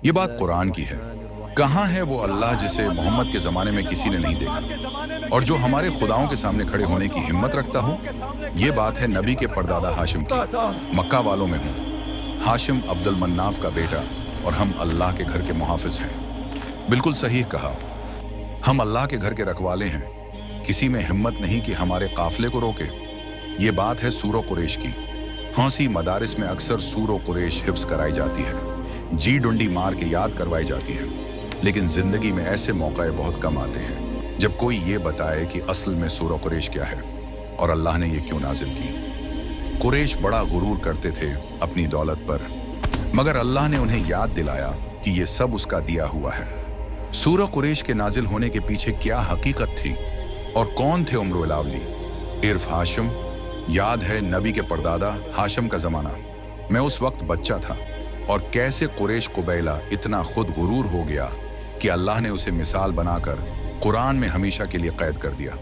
ये बात कुरान की है। कहाँ है वो अल्लाह जिसे मोहम्मद के ज़माने में किसी ने नहीं देखा और जो हमारे खुदाओं के सामने खड़े होने की हिम्मत रखता हो? ये बात है नबी के परदादा हाशिम की। मक्का वालों में हूँ। हाशिम अब्दुल मन्नाफ का बेटा और हम अल्लाह के घर के मुहाफिज हैं। बिल्कुल सही कहा। हम अल्लाह के घर के रखवाले हैं। किसी में हिम्मत नहीं कि हमारे काफिले को रोके। ये बात है सूरो कुरैश की। हौसी मदारिस में अक्सर सूरो कुरैश हिफ्ज कराई जाती है, जी डुंडी मार के याद करवाई जाती है। लेकिन जिंदगी में ऐसे मौके बहुत कम आते हैं जब कोई ये बताए कि असल में सूरो कुरैश क्या है और अल्लाह ने ये क्यों नाजिल की। कुरैश बड़ा गुरूर करते थे अपनी दौलत पर, मगर अल्लाह ने उन्हें याद दिलाया कि ये सब उसका दिया हुआ है। सूरो कुरैश के नाजिल होने के पीछे क्या हकीकत थी और कौन थे उम्र लावली? इर्फ हाशिम। याद है नबी के परदादा हाशिम का जमाना। मैं उस वक्त बच्चा था और कैसे कुरैश कुबैला इतना खुद गुरूर हो गया कि अल्लाह ने उसे मिसाल बनाकर कुरान में हमेशा के लिए कैद कर दिया।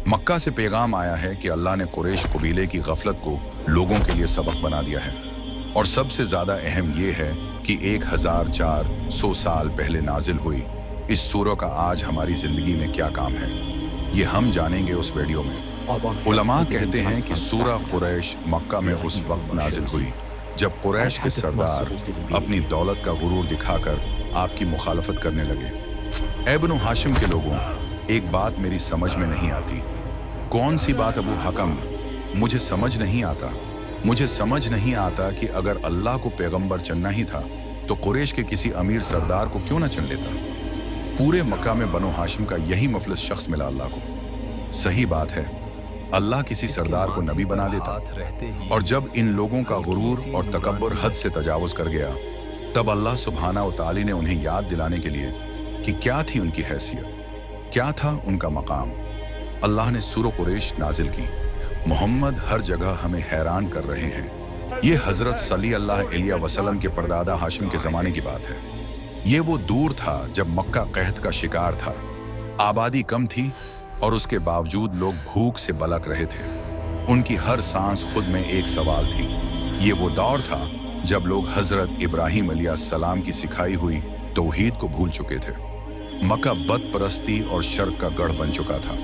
मक्का से पैगाम आया है कि अल्लाह ने कुरैश कबीले की गफलत को लोगों के लिए सबक बना दिया है। और सबसे ज्यादा अहम यह है कि 1400 साल पहले नाजिल हुई इस सूरह का आज हमारी जिंदगी में क्या काम है, ये हम जानेंगे उस वीडियो में। उलमा कहते हैं कि सूरह कुरैश मक्का में उस वक्त नाजिल हुई जब कुरैश के सरदार अपनी दौलत का गुरूर दिखाकर आपकी मुखालफत करने लगे। इब्न हाशिम के लोगों, एक बात मेरी समझ में नहीं आती। कौन सी बात अबू हकम? मुझे समझ नहीं आता। मुझे समझ नहीं आता कि अगर अल्लाह को पैगंबर चुनना ही था तो कुरैश के किसी अमीर सरदार को क्यों ना चुन लेता? पूरे मक्का में बनो हाशिम का यही मुफलिस शख्स मिला अल्लाह को। सही बात है, अल्लाह किसी सरदार को नबी बना देता। और जब इन लोगों का गुरूर और तकब्बुर हद से तजावुज कर गया, तब अल्लाह सुब्हाना व तआला ने उन्हें याद दिलाने के लिए कि क्या थी उनकी हैसियत, क्या था उनका मकाम। अल्लाह ने सूरह कुरैश नाजिल की। मोहम्मद हर जगह हमें हैरान कर रहे हैं। ये हजरत सल्लल्लाहु अलैहि वसल्लम के परदादा हाशिम के जमाने की बात है। ये वो दूर था जब मक्का कहत का शिकार था। आबादी कम थी और उसके बावजूद लोग भूख से बलक रहे थे। उनकी हर सांस खुद में एक सवाल थी। ये वो दौर था जब लोग हजरत इब्राहिम अलैहिस्सलाम की सिखाई हुई तौहीद को भूल चुके थे। मक्का बद परस्ती और शर्क का गढ़ बन चुका था।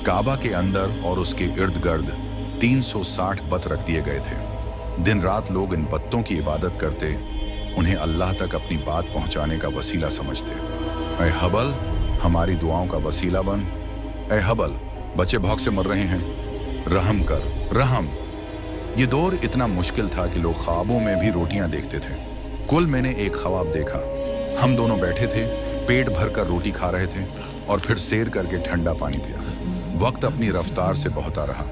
काबा के अंदर और उसके इर्द गिर्द 360 बत रख दिए गए थे। दिन रात लोग इन बत्तों की इबादत करते, उन्हें अल्लाह तक अपनी बात पहुंचाने का वसीला समझते। ऐ हबल, हमारी दुआओं का वसीला बन। ऐ हबल, बच्चे भौंक से मर रहे हैं, रहम कर, रहम। ये दौर इतना मुश्किल था कि लोग ख्वाबों में भी रोटियां देखते थे। कुल मैंने एक ख्वाब देखा। हम दोनों बैठे थे, पेट भर कर रोटी खा रहे थे और फिर सैर करके ठंडा पानी पिया। वक्त अपनी रफ्तार से बहता रहा।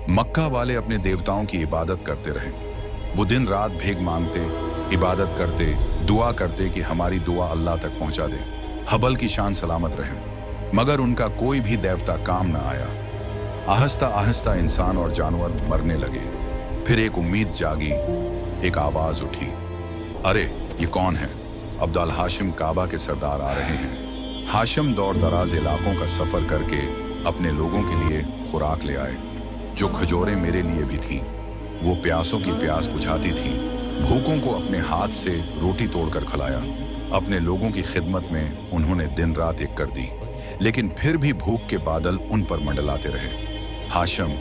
मक्का वाले अपने देवताओं की इबादत करते रहे। वो दिन रात भीख मांगते, इबादत करते, दुआ करते कि हमारी दुआ अल्लाह तक पहुंचा दे, हबल की शान सलामत रहे। मगर उनका कोई भी देवता काम न आया। आहिस्ता आहिस्ता इंसान और जानवर मरने लगे। फिर एक उम्मीद जागी, एक आवाज उठी, अरे ये कौन है? अब्दुल हाशिम काबा के सरदार आ रहे हैं। हाशिम दौर दराज इलाकों का सफर करके अपने लोगों के लिए खुराक ले आए। जो खजूरें मेरे लिए भी थीं, वो प्यासों की प्यास बुझाती थीं। भूखों को अपने हाथ से रोटी तोड़कर खिलाया। अपने लोगों की खिदमत में उन्होंने दिन रात एक कर दी, लेकिन फिर भी भूख के बादल उन पर मंडलाते रहे। हाशिम,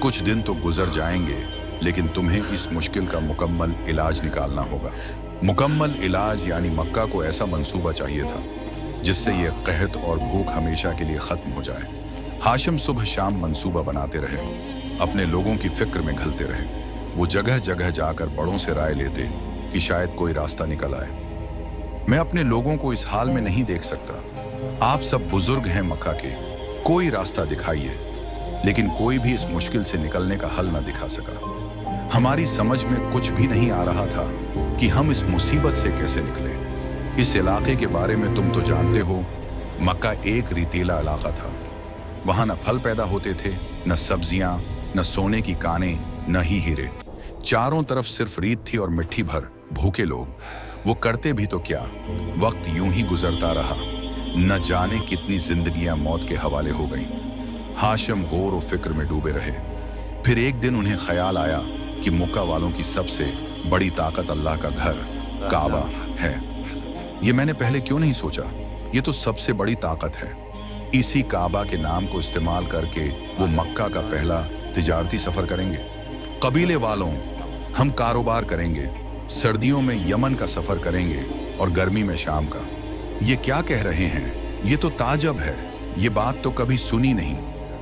कुछ दिन तो गुजर जाएंगे, लेकिन तुम्हें इस मुश्किल का मुकम्मल इलाज निकालना होगा। मुकम्मल इलाज यानी मक्का को ऐसा मंसूबा चाहिए था जिससे ये कहत और भूख हमेशा के लिए खत्म हो जाए। हाशिम सुबह शाम मंसूबा बनाते रहे, अपने लोगों की फिक्र में घलते रहे। वो जगह जगह जाकर बड़ों से राय लेते कि शायद कोई रास्ता निकल आए। मैं अपने लोगों को इस हाल में नहीं देख सकता। आप सब बुजुर्ग हैं मक्का के, कोई रास्ता दिखाइए। लेकिन कोई भी इस मुश्किल से निकलने का हल न दिखा सका। हमारी समझ में कुछ भी नहीं आ रहा था कि हम इस मुसीबत से कैसे निकले। इस इलाके के बारे में तुम तो जानते हो, मक्का एक रेतीला इलाका था। वहां न फल पैदा होते थे, न सब्जियां, न सोने की कानें, न ही हीरे। चारों तरफ सिर्फ रेत थी और मिट्टी भर भूखे लोग। वो करते भी तो क्या, वक्त यूं ही गुजरता रहा। न जाने कितनी जिंदगियां मौत के हवाले हो गईं। हाशिम गौर और फिक्र में डूबे रहे। फिर एक दिन उन्हें ख्याल आया कि मक्का वालों की सबसे बड़ी ताकत अल्लाह का घर काबा है। ये मैंने पहले क्यों नहीं सोचा? ये तो सबसे बड़ी ताकत है। इसी काबा के नाम को इस्तेमाल करके वो मक्का का पहला तिजारती सफर करेंगे। कबीले वालों, हम कारोबार करेंगे, सर्दियों में यमन का सफर करेंगे और गर्मी में शाम का। ये क्या कह रहे हैं? ये तो ताजब है। ये बात तो कभी सुनी नहीं।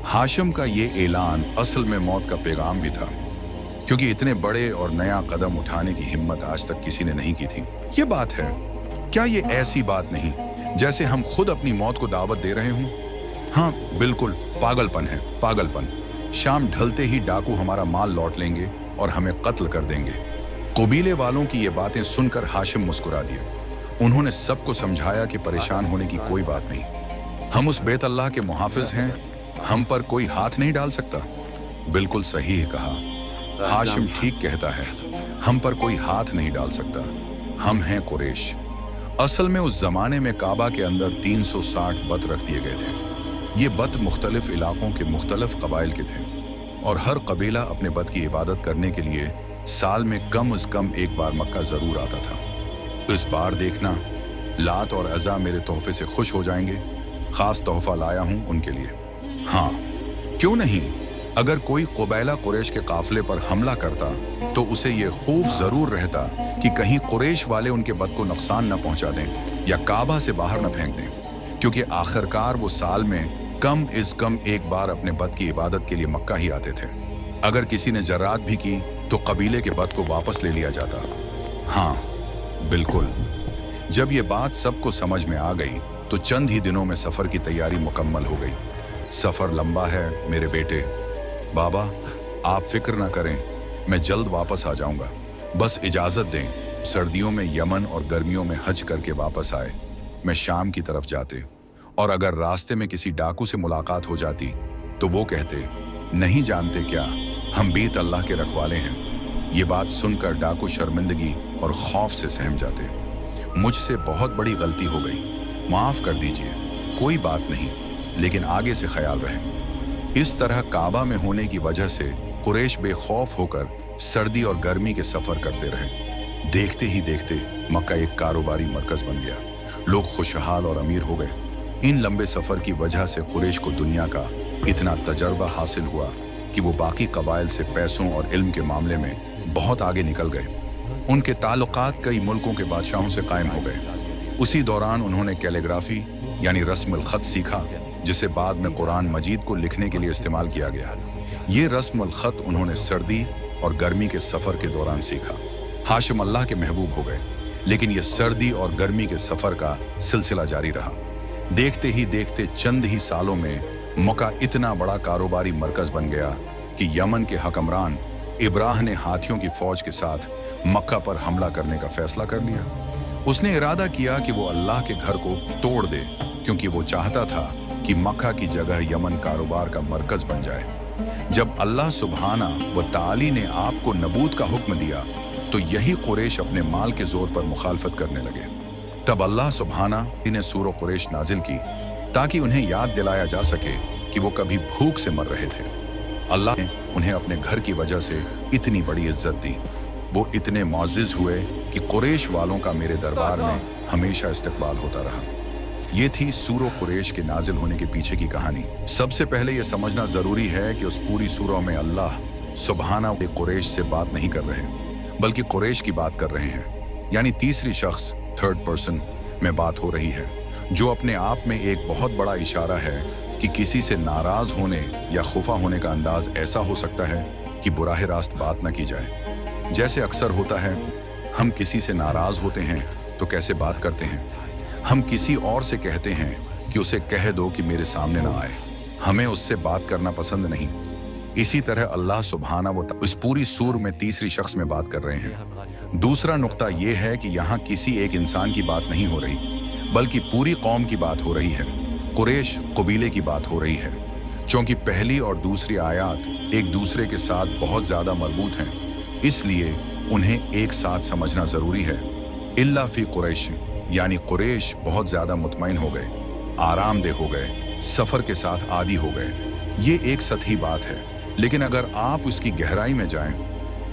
हाशिम का ये ऐलान असल में मौत का पैगाम भी था, क्योंकि इतने बड़े और नया कदम उठाने की हिम्मत आज तक किसी ने नहीं की थी। ये बात है, क्या ये ऐसी बात नहीं जैसे हम खुद अपनी मौत को दावत दे रहे हों? हाँ बिल्कुल, पागलपन है, पागलपन। शाम ढलते ही डाकू हमारा माल लौट लेंगे और हमें कत्ल कर देंगे। कबीले वालों की ये बातें सुनकर हाशिम मुस्कुरा दिए। उन्होंने सबको समझाया कि परेशान होने की कोई बात नहीं। हम उस बेत अल्लाह के मुहाफिज हैं, हम पर कोई हाथ नहीं डाल सकता। बिल्कुल सही है कहा। हाशिम ठीक कहता है, हम पर कोई हाथ नहीं डाल सकता। हम हैं कुरैश। असल में उस जमाने में काबा के अंदर 360 बत रख दिए गए थे। ये बत मुख्तलिफ इलाकों के मुख्तलिफ कबाइल के थे और हर कबीला अपने बत की इबादत करने के लिए साल में कम से कम एक बार मक्का जरूर आता था। इस बार देखना, लात और अज़ा मेरे तोहफे से खुश हो जाएंगे। खास तोहफा लाया हूं उनके लिए। हाँ, क्यों नहीं? अगर कोई कुबैला कुरैश के काफिले पर हमला करता तो उसे ये खौफ जरूर रहता कि कहीं कुरैश वाले उनके बत को नुकसान न पहुंचा दें या काबा से बाहर न फेंक दें, क्योंकि आखिरकार वो साल में कम से कम एक बार अपने बत की इबादत के लिए मक्का ही आते थे। अगर किसी ने जरात भी की तो कबीले के बत को वापस ले लिया जाता। हाँ बिल्कुल। जब ये बात सबको समझ में आ गई तो चंद ही दिनों में सफर की तैयारी मुकम्मल हो गई। सफर लंबा है मेरे बेटे। बाबा आप फिक्र ना करें, मैं जल्द वापस आ जाऊंगा। बस इजाजत दें। सर्दियों में यमन और गर्मियों में हज करके वापस आए, मैं शाम की तरफ जाते और अगर रास्ते में किसी डाकू से मुलाकात हो जाती तो वो कहते, नहीं जानते क्या, हम बीत अल्लाह के रखवाले हैं। ये बात सुनकर डाकू शर्मिंदगी और खौफ से सहम जाते। मुझसे बहुत बड़ी गलती हो गई, माफ कर दीजिए। कोई बात नहीं, लेकिन आगे से ख्याल रहे। इस तरह काबा में होने की वजह से कुरैश बेखौफ होकर सर्दी और गर्मी के सफर करते रहे। देखते ही देखते मक्का एक कारोबारी मरकज बन गया। लोग खुशहाल और अमीर हो गए। इन लंबे सफर की वजह से कुरैश को दुनिया का इतना तजर्बा हासिल हुआ कि वो बाकी कबाइल से पैसों और इल्म के मामले में बहुत आगे निकल गए। उनके ताल्लुकात कई मुल्कों के बादशाहों से कायम हो गए। उसी दौरान उन्होंने कैलीग्राफी यानी रस्मुल खत सीखा, जिसे बाद में कुरान मजीद को लिखने के लिए इस्तेमाल किया गया। ये रस्मुल खत उन्होंने सर्दी और गर्मी के सफर के दौरान सीखा। हाशिम अल्लाह के महबूब हो गए, लेकिन ये सर्दी और गर्मी के सफर का सिलसिला जारी रहा। देखते ही देखते चंद ही सालों में मक्का इतना बड़ा कारोबारी मरकज बन गया कि यमन के हुक्मरान इब्राह ने हाथियों की फौज के साथ मक्का पर हमला करने का फैसला कर लिया। उसने इरादा किया कि वो अल्लाह के घर को तोड़ दे, क्योंकि वो चाहता था कि मक्का की जगह यमन कारोबार का मरकज बन जाए। जब अल्लाह सुब्हाना व ताली ने आपको नबूद का हुक्म दिया तो यही कुरैश अपने माल के जोर पर मुखालफत करने लगे। तब अल्लाह सुब्हाना ने सूरह कुरैश नाजिल की ताकि उन्हें याद दिलाया जा सके कि वो कभी भूख से मर रहे थे। अल्लाह ने उन्हें अपने घर की वजह से इतनी बड़ी इज्जत दी। वो इतने मुअज़्ज़िज़ हुए कि कुरैश वालों का मेरे दरबार में हमेशा इस्तकबाल होता रहा। ये थी सूरह कुरैश के नाजिल होने के पीछे की कहानी। सबसे पहले ये समझना जरूरी है कि उस पूरी सूरह में अल्लाह सुब्हाना कुरैश से बात नहीं कर रहे, बल्कि कुरैश की बात कर रहे हैं। यानी तीसरी शख्स, थर्ड पर्सन में बात हो रही है, जो अपने आप में एक बहुत बड़ा इशारा है कि किसी से नाराज होने या खुफा होने का अंदाज ऐसा हो सकता है कि बुराह रास्त बात न की जाए। जैसे अक्सर होता है, हम किसी से नाराज होते हैं तो कैसे बात करते हैं। हम किसी और से कहते हैं कि उसे कह दो कि मेरे सामने ना आए, हमें उससे बात करना पसंद नहीं। इसी तरह अल्लाह सुब्हाना वो इस पूरी सूर में तीसरी शख्स में बात कर रहे हैं। दूसरा नुक्ता ये है कि यहाँ किसी एक इंसान की बात नहीं हो रही, बल्कि पूरी कौम की बात हो रही है। कुरैश कबीले की बात हो रही है, क्योंकि पहली और दूसरी आयात एक दूसरे के साथ बहुत ज्यादा मरबूत हैं, इसलिए उन्हें एक साथ समझना जरूरी है। इल्ला फी कुरैश, यानी कुरैश बहुत ज्यादा मुतमईन हो गए, आरामदेह हो गए, सफर के साथ आदी हो गए। ये एक सतही बात है, लेकिन अगर आप उसकी गहराई में जाएं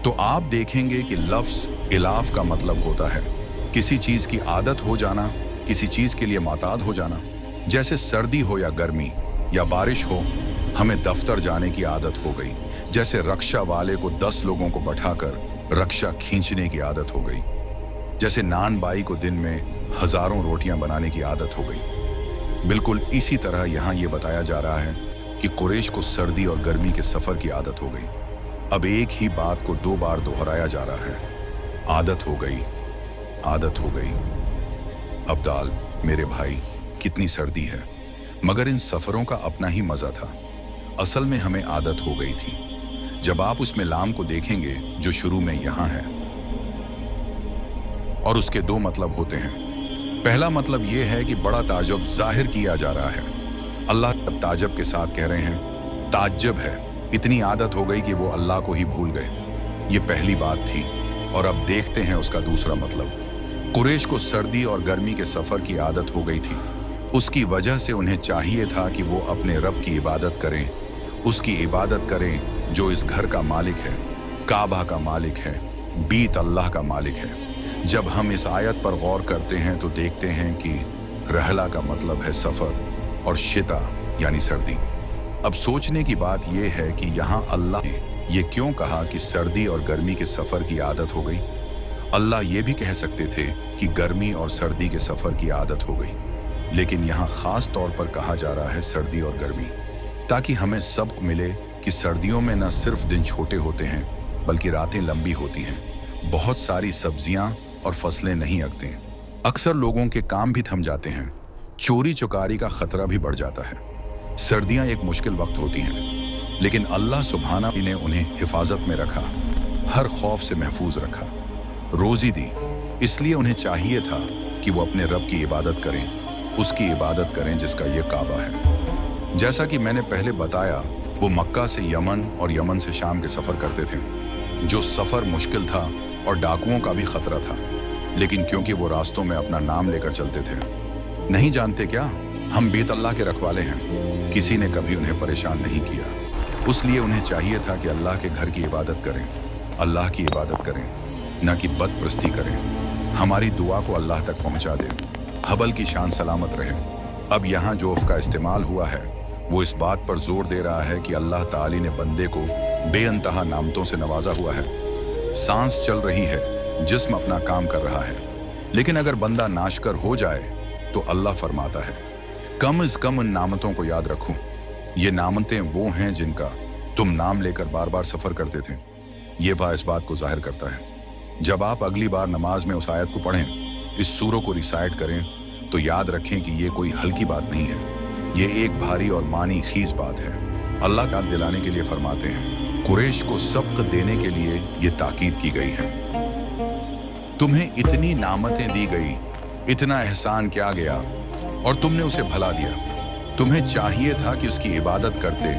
तो आप देखेंगे कि लफ्ज इलाफ का मतलब होता है किसी चीज की आदत हो जाना, किसी चीज के लिए माताद हो जाना, जैसे सर्दी हो या गर्मी या बारिश हो, हमें दफ्तर जाने की आदत हो गई। जैसे रक्षा वाले को 10 लोगों को बैठाकर रक्षा खींचने की आदत हो गई। जैसे नान बाई को दिन में हजारों रोटियां बनाने की आदत हो गई। बिल्कुल इसी तरह यहाँ ये बताया जा रहा है कि कुरैश को सर्दी और गर्मी के सफर की आदत हो गई। अब एक ही बात को 2 बार दोहराया जा रहा है, आदत हो गई, आदत हो गई। अब्दाल मेरे भाई, कितनी सर्दी है, मगर इन सफरों का अपना ही मजा था। असल में हमें आदत हो गई थी। जब आप उसमें लाम को देखेंगे जो शुरू में यहां है, और उसके 2 मतलब होते हैं। पहला मतलब यह है कि बड़ा ताज्जुब जाहिर किया जा रहा है। अल्लाह तब ताज्जुब के साथ कह रहे हैं, ताज्जुब है, इतनी आदत हो गई कि वो अल्लाह को ही भूल गए। ये पहली बात थी। और अब देखते हैं उसका दूसरा मतलब। कुरैश को सर्दी और गर्मी के सफर की आदत हो गई थी। उसकी वजह से उन्हें चाहिए था कि वो अपने रब की इबादत करें, उसकी इबादत करें जो इस घर का मालिक है, काबा का मालिक है, बीत अल्लाह का मालिक है। जब हम इस आयत पर गौर करते हैं तो देखते हैं कि रहला का मतलब है सफर और शिता यानी सर्दी। अब सोचने की बात यह है कि यहाँ अल्लाह ने ये क्यों कहा कि सर्दी और गर्मी के सफर की आदत हो गई। अल्लाह ये भी कह सकते थे कि गर्मी और सर्दी के सफर की आदत हो गई, लेकिन यहाँ खास तौर पर कहा जा रहा है सर्दी और गर्मी, ताकि हमें सबक मिले कि सर्दियों में न सिर्फ दिन छोटे होते हैं बल्कि रातें लंबी होती हैं। बहुत सारी सब्जियां और फसलें नहीं उगती। अक्सर लोगों के काम भी थम जाते हैं। चोरी चुकारी का खतरा भी बढ़ जाता है। सर्दियां एक मुश्किल वक्त होती हैं, लेकिन अल्लाह सुब्हाना ने उन्हें हिफाजत में रखा, हर खौफ से महफूज रखा, रोजी दी। इसलिए उन्हें चाहिए था कि वो अपने रब की इबादत करें, उसकी इबादत करें जिसका ये काबा है। जैसा कि मैंने पहले बताया, वो मक्का से यमन और यमन से शाम के सफ़र करते थे। जो सफ़र मुश्किल था और डाकुओं का भी खतरा था, लेकिन क्योंकि वो रास्तों में अपना नाम लेकर चलते थे, नहीं जानते क्या, हम बेत अल्लाह के रखवाले हैं, किसी ने कभी उन्हें परेशान नहीं किया। उसलिए उन्हें चाहिए था कि अल्लाह के घर की इबादत करें, अल्लाह की इबादत करें, न कि बदप्रस्ती करें। हमारी दुआ को अल्लाह तक पहुंचा दें, हबल की शान सलामत रहे। अब यहाँ जो का इस्तेमाल हुआ है वो इस बात पर जोर दे रहा है कि अल्लाह ताली ने बंदे को बेअंतहा नामतों से नवाजा हुआ है। सांस चल रही है, जिस्म अपना काम कर रहा है, लेकिन अगर बंदा नाशकर हो जाए तो अल्लाह फरमाता है, कम अज कम उन नामतों को याद रखूं। ये नामतें वो हैं जिनका तुम नाम लेकर बार बार सफर करते थे। ये इस बात को जाहिर करता है। जब आप अगली बार नमाज में उस आयत को पढ़ें, इस सूरों को रिसाइट करें, तो याद रखें कि ये कोई हल्की बात नहीं है, ये एक भारी और मानी खीज बात है। अल्लाह याद दिलाने के लिए फरमाते हैं, कुरैश को सबक देने के लिए ये ताकीद की गई है। तुम्हें इतनी नामतें दी गई, इतना एहसान किया गया और तुमने उसे भला दिया। तुम्हें चाहिए था कि उसकी इबादत करते,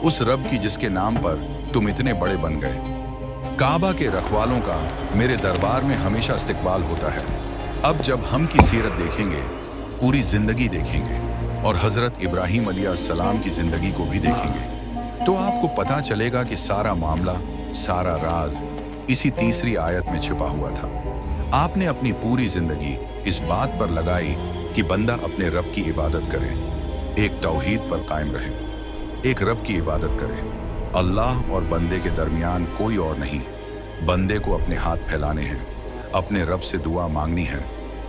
उस रब की जिसके नाम पर तुम इतने बड़े बन गए। काबा के रखवालों का मेरे दरबार में हमेशा इस्तकबाल होता है। अब जब हम की सीरत देखेंगे, पूरी जिंदगी देखेंगे और हजरत इब्राहीम अलैहिस्सलाम की जिंदगी को भी देखेंगे, तो आपको पता चलेगा कि सारा मामला, सारा राज इसी तीसरी आयत में छिपा हुआ था। आपने अपनी पूरी जिंदगी इस बात पर लगाई कि बंदा अपने रब की इबादत करे, एक तौहीद पर कायम रहे, एक रब की इबादत करे। अल्लाह और बंदे के दरमियान कोई और नहीं। बंदे को अपने हाथ फैलाने हैं, अपने रब से दुआ मांगनी है।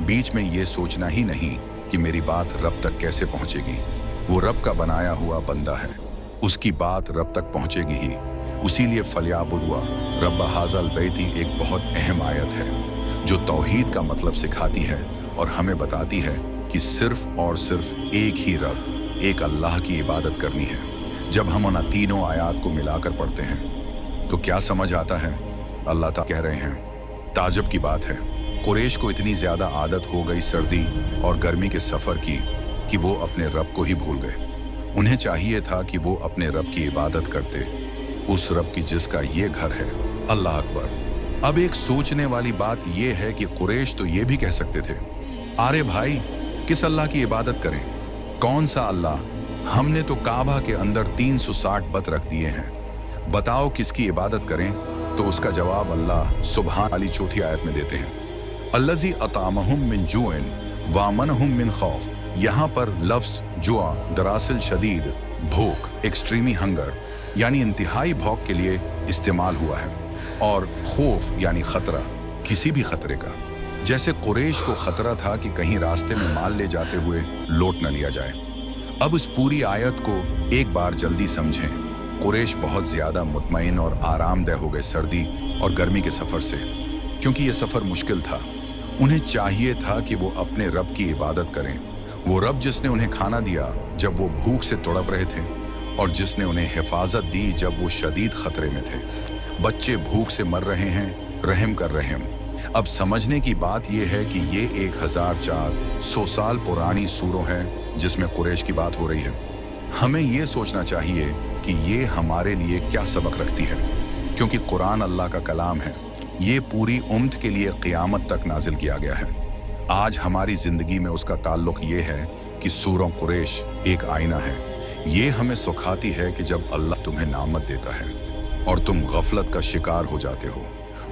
बीच में ये सोचना ही नहीं कि मेरी बात रब तक कैसे पहुंचेगी। वो रब का बनाया हुआ बंदा है, उसकी बात रब तक पहुंचेगी ही। उसीलिए फलियाबुदुआ रब हाज़ल बैती एक बहुत अहम आयत है जो तौहीद का मतलब सिखाती है और हमें बताती है कि सिर्फ और सिर्फ एक ही रब, एक अल्लाह की इबादत करनी है। जब हम उन तीनों आयात को मिलाकर पढ़ते हैं तो क्या समझ आता है? अल्लाह ताला कह रहे हैं, ताज्जुब की बात है, कुरैश को इतनी ज़्यादा आदत हो गई सर्दी और गर्मी के सफ़र की कि वो अपने रब को ही भूल गए। उन्हें चाहिए था कि वो अपने रब की इबादत करते, उस रब की जिसका ये घर है। अल्लाह अकबर। अब एक सोचने वाली बात यह है कि कुरैश तो ये भी कह सकते थे, अरे भाई, किस अल्लाह की इबादत करें? कौन सा अल्लाह? हमने तो काबा के अंदर 360 बत रख दिए हैं, बताओ किसकी इबादत करें? तो उसका जवाब अल्लाह सुबहान वाली चौथी आयत में देते हैं। अल्लज़ी अतामहुम मिन जुइन वामनहुम मिन खौफ। यहाँ पर लफ्ज़ जुआ दरअसल शदीद भूख, एक्सट्रीमी हंगर यानी इंतहाई भूख के लिए इस्तेमाल हुआ है, और खौफ यानी खतरा, किसी भी खतरे का। जैसे कुरैश को खतरा था कि कहीं रास्ते में माल ले जाते हुए लौट न लिया जाए। अब इस पूरी आयत को एक बार जल्दी समझें। कुरैश बहुत ज़्यादा मुतमईन और आरामदेह हो गए सर्दी और गर्मी के सफ़र से, क्योंकि ये सफ़र मुश्किल था। उन्हें चाहिए था कि वो अपने रब की इबादत करें, वो रब जिसने उन्हें खाना दिया जब वो भूख से तड़प रहे थे, और जिसने उन्हें हिफाजत दी जब वो शदीद खतरे में थे। बच्चे भूख से मर रहे हैं, रहम कर रहम। अब समझने की बात यह है कि ये 1400 साल पुरानी सूरों है जिसमें कुरैश की बात हो रही है। हमें ये सोचना चाहिए कि ये हमारे लिए क्या सबक रखती है, क्योंकि कुरान अल्लाह का कलाम है। ये पूरी उम्मत के लिए क़यामत तक नाजिल किया गया है। आज हमारी ज़िंदगी में उसका ताल्लुक ये है कि सूरों कुरैश एक आईना है। ये हमें सिखाती है कि जब अल्लाह तुम्हें नामत देता है और तुम गफलत का शिकार हो जाते हो,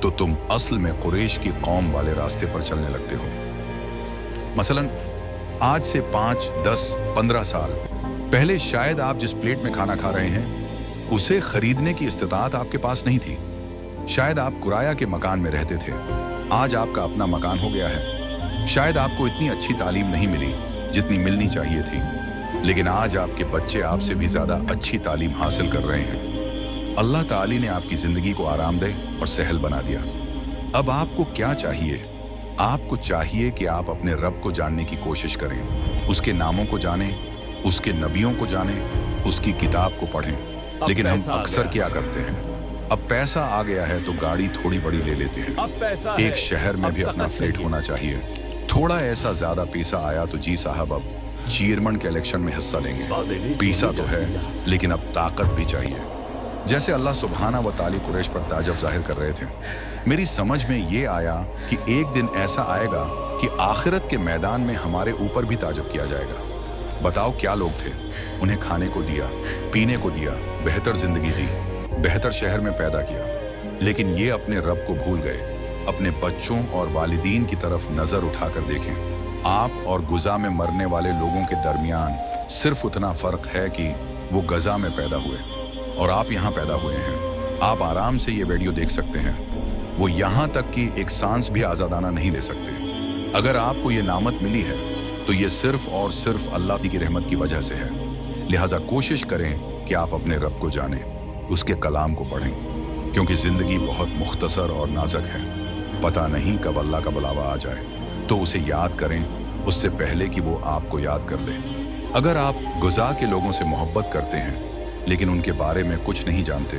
तो तुम असल में कुरैश की कौम वाले रास्ते पर चलने लगते हो। मसलन आज से 5, 10, 15 साल पहले शायद आप जिस प्लेट में खाना खा रहे हैं उसे खरीदने की इस्तिताअत आपके पास नहीं थी। शायद आप किराया के मकान में रहते थे, आज आपका अपना मकान हो गया है। शायद आपको इतनी अच्छी तालीम नहीं मिली जितनी मिलनी चाहिए थी, लेकिन आज आपके बच्चे आपसे भी ज़्यादा अच्छी तालीम हासिल कर रहे हैं। अल्लाह ताली ने आपकी ज़िंदगी को आरामदेह और सहल बना दिया। अब आपको क्या चाहिए? आपको चाहिए कि आप अपने रब को जानने की कोशिश करें, उसके नामों को जानें, उसके नबियों को जानें, उसकी किताब को पढ़ें। लेकिन हम अक्सर क्या करते हैं, अब पैसा आ गया है तो गाड़ी थोड़ी बड़ी ले लेते हैं। एक शहर में भी अपना फ्लैट होना चाहिए। थोड़ा ऐसा ज़्यादा पैसा आया तो जी साहब अब चेयरमैन के इलेक्शन में हिस्सा लेंगे। पैसा तो है लेकिन अब ताकत भी चाहिए। जैसे अल्लाह सुब्हाना व ताली कुरैश पर ताजब जाहिर कर रहे थे, मेरी समझ में ये आया कि एक दिन ऐसा आएगा कि आखिरत के मैदान में हमारे ऊपर भी ताजब किया जाएगा। बताओ क्या लोग थे, उन्हें खाने को दिया, पीने को दिया, बेहतर जिंदगी दी, बेहतर शहर में पैदा किया, लेकिन ये अपने रब को भूल गए। अपने बच्चों और वालिदीन की तरफ नजर उठाकर देखें। आप और गुजा में मरने वाले लोगों के दरमियान सिर्फ उतना फर्क है कि वो गजा में पैदा हुए और आप यहाँ पैदा हुए हैं। आप आराम से ये वीडियो देख सकते हैं। वो यहाँ तक कि एक सांस भी आज़ादाना नहीं ले सकते। अगर आपको ये नामत मिली है तो ये सिर्फ और सिर्फ अल्लाह की रहमत की वजह से है। लिहाजा कोशिश करें कि आप अपने रब को जानें, उसके कलाम को पढ़ें, क्योंकि ज़िंदगी बहुत मुख्तसर और नाजुक है। पता नहीं कब अल्लाह का बुलावा आ जाए, तो उसे याद करें उससे पहले कि वो आपको याद कर ले। अगर आप गुज़ा के लोगों से मोहब्बत करते हैं लेकिन उनके बारे में कुछ नहीं जानते,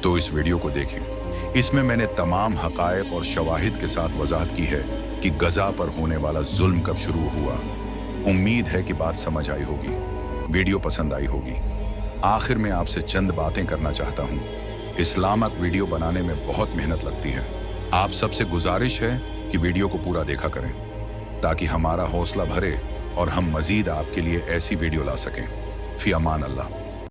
तो इस वीडियो को देखें। इसमें मैंने तमाम हक़ाइक़ और शवाहिद के साथ वजाहत की है कि गजा पर होने वाला जुल्म कब शुरू हुआ। उम्मीद है कि बात समझ आई होगी, वीडियो पसंद आई होगी। आखिर में आपसे चंद बातें करना चाहता हूँ। इस्लामिक वीडियो बनाने में बहुत मेहनत लगती है। आप सबसे गुजारिश है कि वीडियो को पूरा देखा करें ताकि हमारा हौसला भरे और हम मज़ीद आपके लिए ऐसी वीडियो ला सकें। फ़ी अमान अल्लाह।